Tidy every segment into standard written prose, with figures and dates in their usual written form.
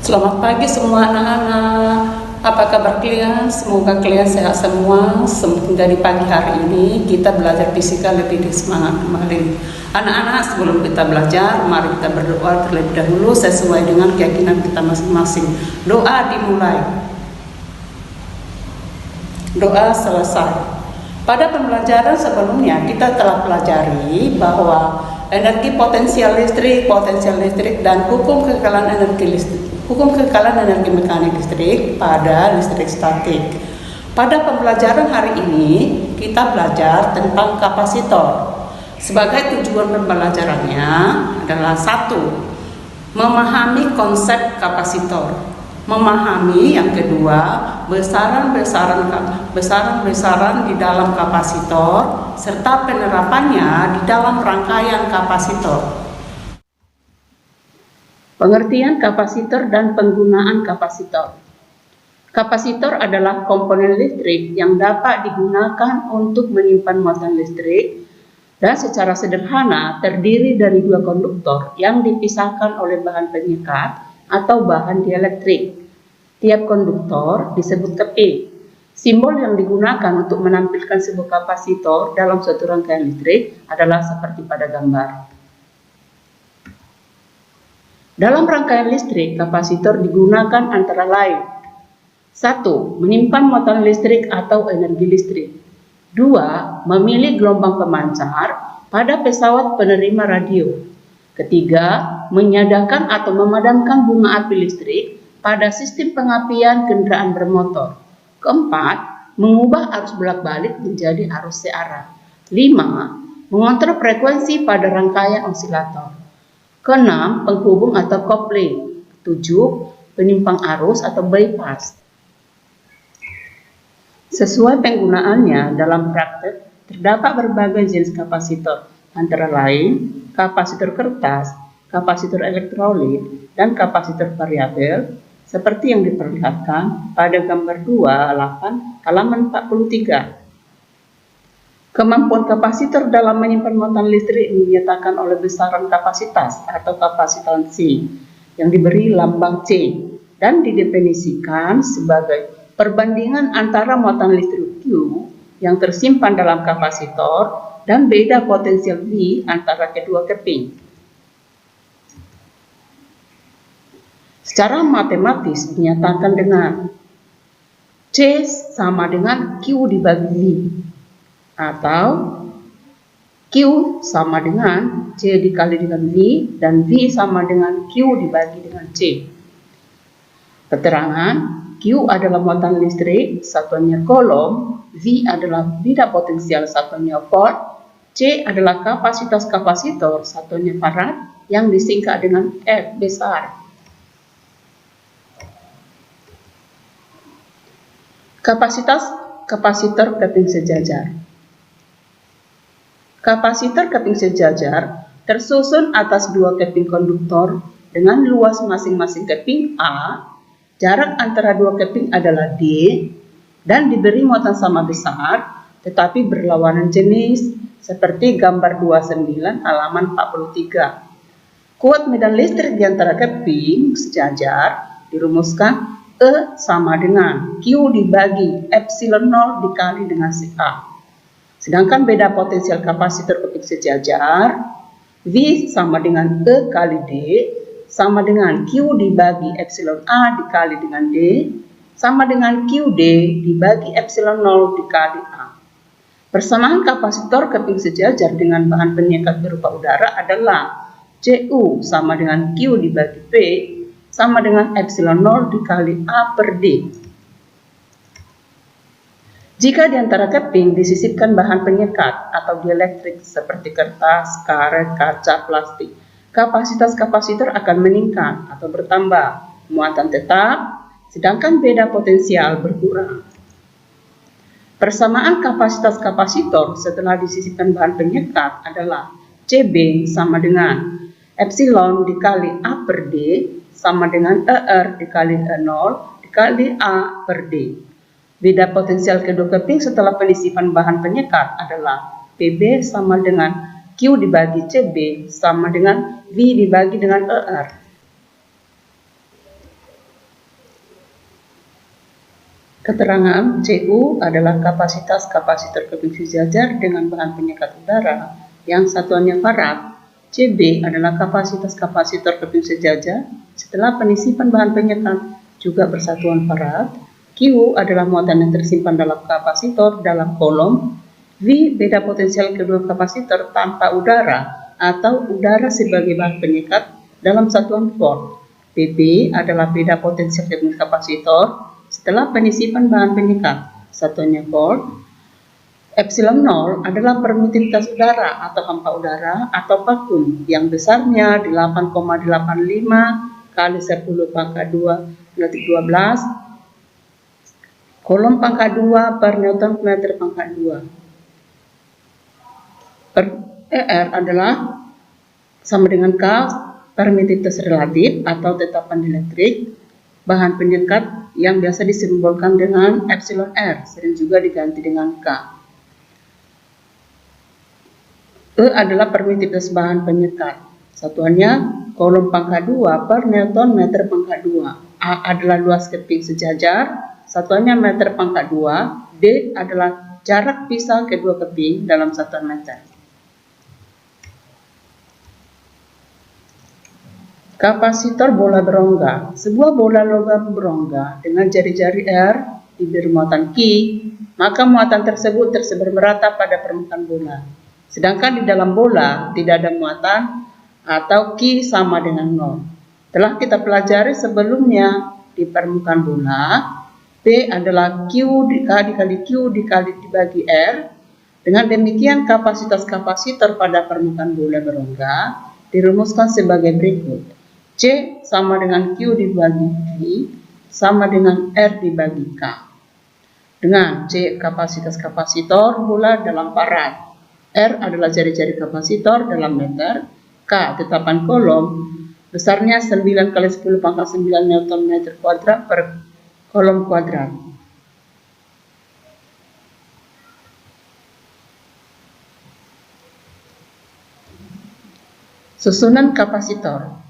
Selamat pagi semua anak-anak. Apa kabar kalian? Semoga kalian sehat semua. Dari pagi hari ini kita belajar fisika lebih semangat kembali. Anak-anak, sebelum kita belajar, mari kita berdoa terlebih dahulu sesuai dengan keyakinan kita masing-masing. Doa dimulai. Doa selesai. Pada pembelajaran sebelumnya kita telah pelajari bahwa energi potensial listrik, dan hukum kekekalan energi listrik, hukum kekekalan energi mekanik listrik pada listrik statik. Pada pembelajaran hari ini kita belajar tentang kapasitor. Sebagai tujuan pembelajarannya adalah satu, memahami konsep kapasitor. Memahami yang kedua, besaran-besaran di dalam kapasitor serta penerapannya di dalam rangkaian kapasitor. Pengertian kapasitor dan penggunaan kapasitor. Kapasitor adalah komponen listrik yang dapat digunakan untuk menyimpan muatan listrik dan secara sederhana terdiri dari dua konduktor yang dipisahkan oleh bahan pengikat atau bahan dielektrik. Tiap konduktor disebut keping. Simbol yang digunakan untuk menampilkan sebuah kapasitor dalam suatu rangkaian listrik adalah seperti pada gambar. Dalam rangkaian listrik, kapasitor digunakan antara lain: 1. Menyimpan muatan listrik atau energi listrik. 2. Memilih gelombang pemancar pada pesawat penerima radio. Ketiga, menyalakan atau memadamkan bunga api listrik pada sistem pengapian kendaraan bermotor. Keempat, mengubah arus bolak-balik menjadi arus searah. 5. Mengontrol frekuensi pada rangkaian osilator. Keenam, penghubung atau kopling. 7. Penyimpang arus atau bypass. Sesuai penggunaannya dalam praktek, terdapat berbagai jenis kapasitor, antara lain kapasitor kertas, kapasitor elektrolit, dan kapasitor variabel, seperti yang diperlihatkan pada gambar 28 halaman 43. Kemampuan kapasitor dalam menyimpan muatan listrik dinyatakan oleh besaran kapasitas atau kapasitansi yang diberi lambang C dan didefinisikan sebagai perbandingan antara muatan listrik Q yang tersimpan dalam kapasitor dan beda potensial V antara kedua keping. Secara matematis dinyatakan dengan C sama dengan Q dibagi V, atau Q sama dengan C dikali dengan V, dan V sama dengan Q dibagi dengan C. Keterangan: Q adalah muatan listrik, satuannya coulomb, V adalah beda potensial, satuannya volt, C adalah kapasitas kapasitor, satuannya farad, yang disingkat dengan F besar. Kapasitas kapasitor keping sejajar. Kapasitor keping sejajar tersusun atas dua keping konduktor dengan luas masing-masing keping A. Jarak antara dua keping adalah D dan diberi muatan sama besar tetapi berlawanan jenis, seperti gambar 29 halaman 43. Kuat medan listrik di antara keping sejajar dirumuskan E sama dengan Q dibagi epsilon 0 dikali dengan CA. Sedangkan beda potensial kapasitor keping sejajar, V sama dengan E kali D sama dengan Q dibagi epsilon A dikali dengan D sama dengan QD dibagi epsilon 0 dikali A. Persamaan kapasitor keping sejajar dengan bahan pengikat berupa udara adalah Cu sama dengan Q dibagi P sama dengan epsilon 0 dikali A per D. Jika di antara keping disisipkan bahan pengikat atau dielektrik seperti kertas, karet, kaca, plastik, kapasitas kapasitor akan meningkat atau bertambah, muatan tetap, sedangkan beda potensial berkurang. Persamaan kapasitas kapasitor setelah disisipkan bahan pengikat adalah Cb sama dengan epsilon dikali A per D sama dengan ER dikali E0 dikali A per D. Beda potensial kedua keping setelah penisipan bahan penyekat adalah Pb sama dengan Q dibagi Cb sama dengan V dibagi dengan ER. Keterangan CU adalah kapasitas kapasitor keping sejajar dengan bahan penyekat udara yang satuannya farad. CB adalah kapasitas kapasitor keping sejajar setelah penyisipan bahan penyekat juga bersatuan farad. Q adalah muatan yang tersimpan dalam kapasitor dalam kolom. V beda potensial kedua kapasitor tanpa udara atau udara sebagai bahan penyekat dalam satuan volt. PP adalah beda potensial keping kapasitor setelah penyisipan bahan penyekat, satuannya volt. Epsilon 0 adalah permitivitas udara atau hampa udara atau vakum yang besarnya 8,85 kali 10 pangkat 2 detik 12 kolom pangkat 2 per Newton meter pangkat 2. ER adalah sama dengan K, permitivitas relatif atau tetapan elektrik bahan penyekat yang biasa disimbolkan dengan epsilon R, sering juga diganti dengan K. E adalah permitivitas bahan penyekat, satuannya kolom pangkat 2 per Newton meter pangkat 2. A adalah luas keping sejajar, satuannya meter pangkat 2. D adalah jarak pisah kedua keping dalam satuan meter. Kapasitor bola berongga. Sebuah bola logam berongga dengan jari-jari R diberi muatan Q, maka muatan tersebut tersebar merata pada permukaan bola. Sedangkan di dalam bola tidak ada muatan atau Q sama dengan 0. Telah kita pelajari sebelumnya di permukaan bola, P adalah Q dikali Q dibagi R. Dengan demikian kapasitas kapasitor pada permukaan bola berongga dirumuskan sebagai berikut. C sama dengan Q dibagi V sama dengan R dibagi K. Dengan C kapasitas kapasitor bola dalam farad, R adalah jari-jari kapasitor dalam meter, K tetapan kolom besarnya 9 kali 10 pangkat 9 Newton meter kuadrat per kolom kuadrat. Susunan kapasitor.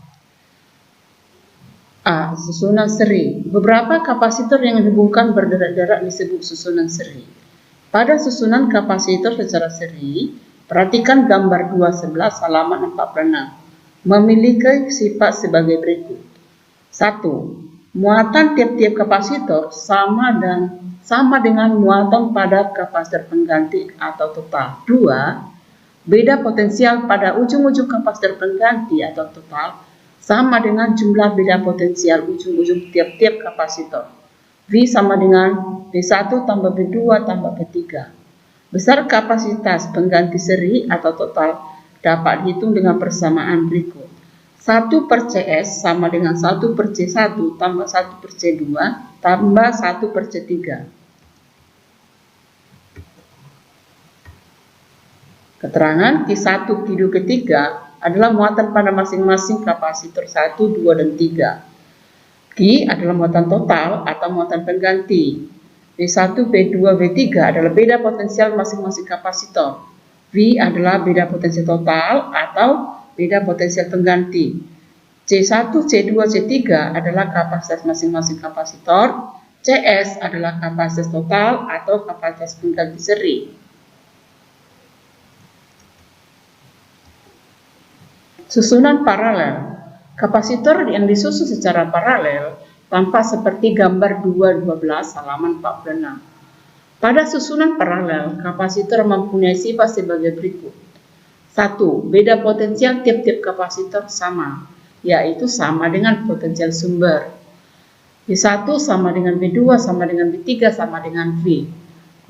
A. Susunan seri. Beberapa kapasitor yang dihubungkan berderak-derak disebut susunan seri. Pada susunan kapasitor secara seri, perhatikan gambar 211 halaman 46. Memiliki sifat sebagai berikut. 1. Muatan tiap-tiap kapasitor sama dengan muatan pada kapasitor pengganti atau total. 2. Beda potensial pada ujung-ujung kapasitor pengganti atau total sama dengan jumlah beda potensial ujung-ujung tiap-tiap kapasitor. V sama dengan V1 tambah V2 tambah V3. Besar kapasitas pengganti seri atau total dapat dihitung dengan persamaan berikut. 1 per CS sama dengan 1 per C1 tambah 1 per C2 tambah 1 per C3. Keterangan Q1, Q2, Q3 adalah muatan pada masing-masing kapasitor 1, 2, dan 3. Q adalah muatan total atau muatan pengganti. V1, V2, V3 adalah beda potensial masing-masing kapasitor. V adalah beda potensial total atau beda potensial pengganti. C1, C2, C3 adalah kapasitas masing-masing kapasitor. CS adalah kapasitas total atau kapasitas pengganti seri. Susunan paralel. Kapasitor yang disusun secara paralel tampak seperti gambar 212 halaman 46. Pada susunan paralel, kapasitor mempunyai sifat sebagai berikut. 1. Beda potensial tiap-tiap kapasitor sama, yaitu sama dengan potensial sumber. V1 sama dengan V2 sama dengan V3 sama dengan V.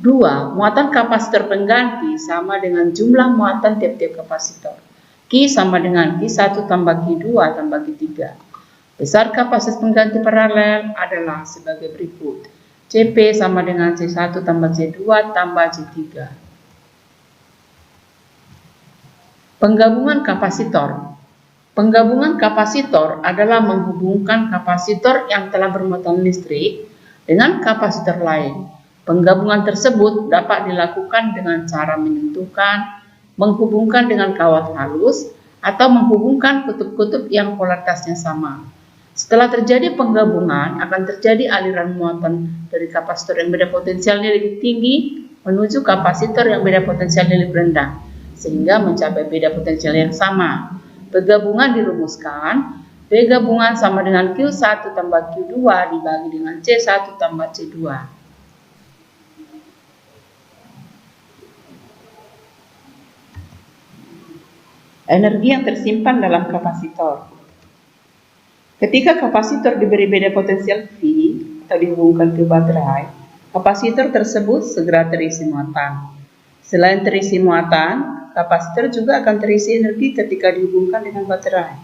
2. Muatan kapasitor pengganti sama dengan jumlah muatan tiap-tiap kapasitor. Q sama dengan Q1 tambah Q2 tambah Q3. Besar kapasitas pengganti paralel adalah sebagai berikut. CP sama dengan C1 tambah C2 tambah C3. Penggabungan kapasitor. Penggabungan kapasitor adalah menghubungkan kapasitor yang telah bermuatan listrik dengan kapasitor lain. Penggabungan tersebut dapat dilakukan dengan cara menentukan, menghubungkan dengan kawat halus, atau menghubungkan kutub-kutub yang polaritasnya sama. Setelah terjadi penggabungan, akan terjadi aliran muatan dari kapasitor yang beda potensialnya lebih tinggi menuju kapasitor yang beda potensialnya lebih rendah, sehingga mencapai beda potensial yang sama. Penggabungan dirumuskan, P gabungan sama dengan Q1 tambah Q2 dibagi dengan C1 tambah C2. Energi yang tersimpan dalam kapasitor. Ketika kapasitor diberi beda potensial V atau dihubungkan ke baterai, kapasitor tersebut segera terisi muatan. Selain terisi muatan, kapasitor juga akan terisi energi ketika dihubungkan dengan baterai.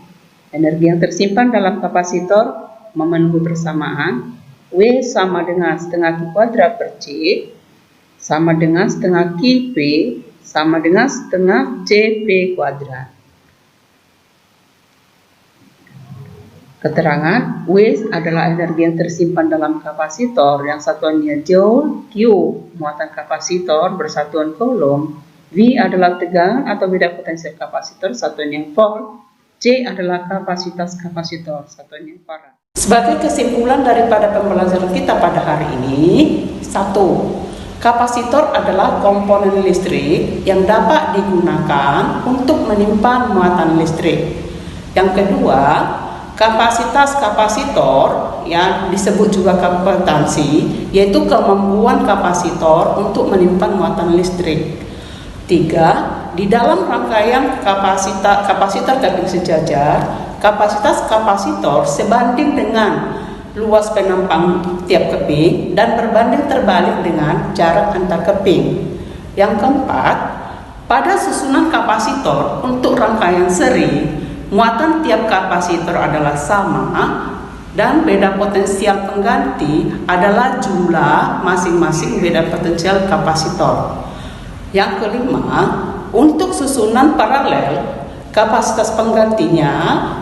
Energi yang tersimpan dalam kapasitor memenuhi persamaan W sama dengan setengah Q kuadrat per C sama dengan setengah Q P sama dengan setengah CP kuadrat. Keterangan, W adalah energi yang tersimpan dalam kapasitor yang satuannya joule, Q muatan kapasitor bersatuan coulomb, V adalah tegangan atau beda potensial kapasitor satuannya volt, C adalah kapasitas kapasitor satuannya farad. Sebagai kesimpulan daripada pembelajaran kita pada hari ini, 1. Kapasitor adalah komponen listrik yang dapat digunakan untuk menyimpan muatan listrik. Yang kedua, kapasitas kapasitor yang disebut juga kapacitansi, yaitu kemampuan kapasitor untuk menyimpan muatan listrik. 3. Di dalam rangkaian kapasitor keping sejajar, kapasitas kapasitor sebanding dengan luas penampang tiap keping dan berbanding terbalik dengan jarak antar keping. Yang keempat, pada susunan kapasitor untuk rangkaian seri, muatan tiap kapasitor adalah sama dan beda potensial pengganti adalah jumlah masing-masing beda potensial kapasitor. Yang kelima, untuk susunan paralel, kapasitas penggantinya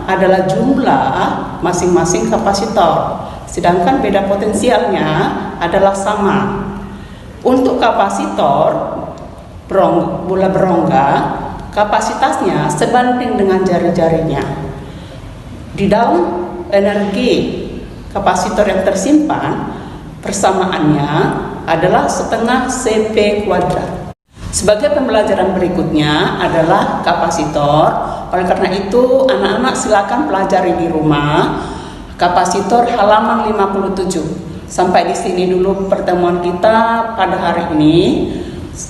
adalah jumlah masing-masing kapasitor, sedangkan beda potensialnya adalah sama. Untuk kapasitor bola berongga, kapasitasnya sebanding dengan jari-jarinya. Di dalam energi kapasitor yang tersimpan, persamaannya adalah setengah CP kuadrat. Sebagai pembelajaran berikutnya adalah kapasitor. Oleh karena itu, anak-anak silakan pelajari di rumah kapasitor halaman 57. Sampai di sini dulu pertemuan kita pada hari ini.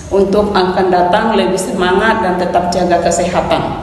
Untuk akan datang lebih semangat dan tetap jaga kesehatan.